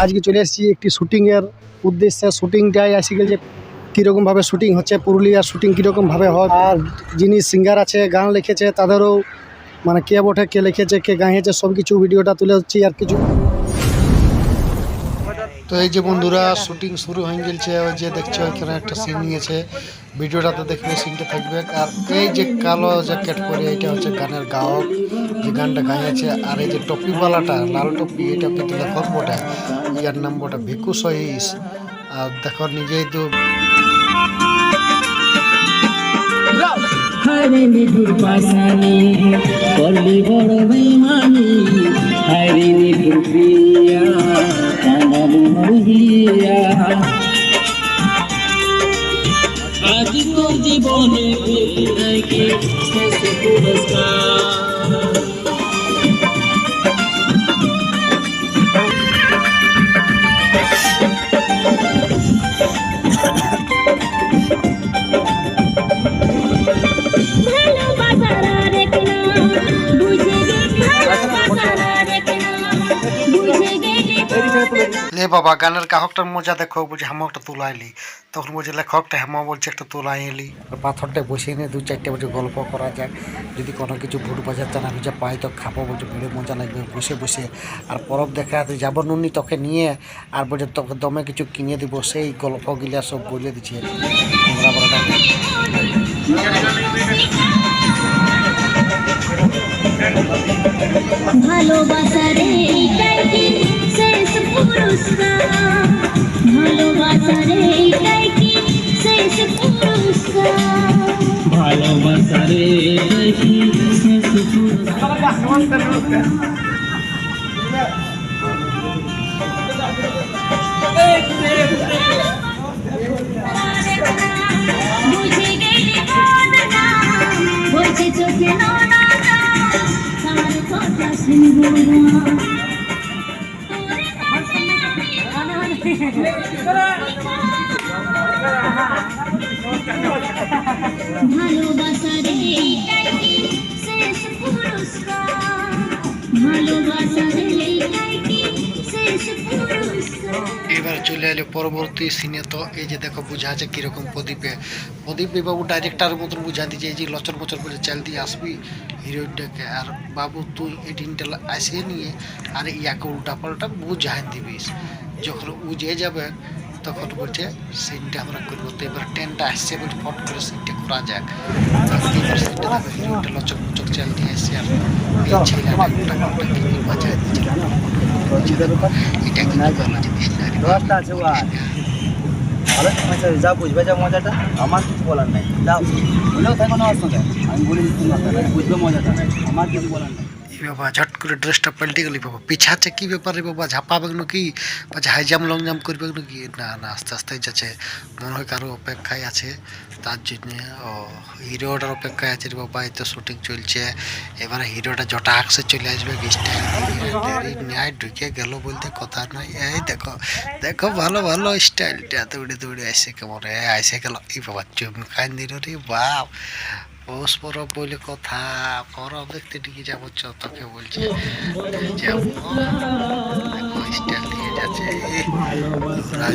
আজকে চলে এসেছি একটি শুটিংয়ের উদ্দেশ্যে। শুটিংটাই আসি যে কীরকমভাবে শুটিং হচ্ছে, পুরুলিয়ার শুটিং কীরকমভাবে হয়, আর যিনি সিঙ্গার আছে গান লিখেছে তাদেরও মানে কে বটে, কে লিখেছে, কে গাইছে, সব কিছু ভিডিওটা তুলে হচ্ছে। আর কিছু তো এই যে বন্ধুরা শুটিং শুরু হয়ে গেছে, ওই যে দেখছো এখানে একটা সিন নিয়েছে, ভিডিওটাতে দেখবে সিনটা থাকবে। আর এই যে কালো জ্যাকেট পরে এটা হচ্ছে গানের গায়ক, যে গানটা গাইছে। আর এই যে টপিওয়ালাটা লাল টপি, এটা কিন্তু লেখক বটে, ইয়ার নাম বটে ভিকু সহিস। আর দেখো নিজেই তো হায়রে নিঠুর পাশানি করলি বড় বেমানি, হায়রে নিঠুর প্রিয়া কানালি মরিয়া, আজ তোর জীবনে কি শেষ পুরস্কার। লে বাবা গানের গাহকটার মজা দেখো, বলছে হামা একটা তোলাইলি, তখন বলছে লেখকটা হেমা বলছে একটা তোলাই এলি। পাথরটা বসিয়ে নিয়ে 2-4টে বলছে গল্প করা যাক, যদি কোনো কিছু ভুট বাজাতে না বুঝে পাই তো খাবো, বলছে ভিড়ে মজা লাগবে বসে বসে। আর পরব দেখা যাবো নুনি তোকে নিয়ে, আর বলছে তোকে দমে কিছু কিনে দিব, সেই গল্প গিলা সব বলে দিচ্ছে। ভালোবাসার এইটাই কি শেষ পুরস্কার, ভালোবাসার এইটাই কি শেষ পুরস্কার, ভালোবাসার এইটাই কি শেষ পুরস্কার। বুঝে গেলি মনটা বলছে চোখে নোনা আমার কথা শুনবো ভালোবাসার এইটাই কি শেষ পুরস্কার, ভালোবাসার এইটাই কি শেষ পুরস্কার। এবার চলে এলো পরবর্তী সিনে। তো এই যে দেখো বুঝা আছে কিরকম প্রদীপ বাবু ডাইরেক্টরের মতন বুঝা দিচ্ছে, এই যে লচর মচর করে চাল দিয়ে আসবি হিরোইনটাকে, আর বাবু তুই এডিনটা আসিয়ে নিয়ে আর ইয়াকে উল্টা পাল্টা বুঝাই দিবিস। যখন বুঝে যাবে তখন বলছে সিনটা আমরা করবো। তো এবার ট্রেনটা আসছে বলছে ফট করে সিনটা করা যাক। এবার সিনটা দেখো হিরোইনটা লচক মচক চাল দিয়ে আসছে, আর এই ছেলেটা উল্টা পাল্টা কি বাজায় দিচ্ছে। এটা কিন্তু ভালো জিনিস না রে, ভালো আচ্ছা যা বুঝবে যা মজাটা, আমার কিছু বলার নাই, যাও বলেও থাকো না ওর সঙ্গে, আমি বলে দিচ্ছি বুঝবে মজাটা, আমার কিছু বলার নাই। বাবা ঝট করে ড্রেসটা পাল্টে গেলি বাবা, পিছাচ্ছে কি ব্যাপারে বাবা, ঝাপাবে নাকি বা হাই জাম্প লং জাম্প করবে নাকি? না না আস্তে আস্তে যাচ্ছে, মনে হয় কারো অপেক্ষায় আছে তার জন্যে। ও হিরোটার অপেক্ষায় আছে রে বাবা, এই তো শুটিং চলছে। এবারে হিরোটা জটা আকসে চলে আসবে, স্টাইল ঢুকে গেল বলতে কথা নয়। এই দেখো দেখো ভালো ভালো স্টাইলটা দৌড়ে দৌড়ে আসে, কেমন আসে গেল। এই বাবা চমকান দিল রে বাপ, পৌষ পরব বলে কথা, পরব দেখতে দিকে যাবো তোকে বলছে যাবো, দেখো স্টাইল দিয়ে যাচ্ছে ভালোবাসা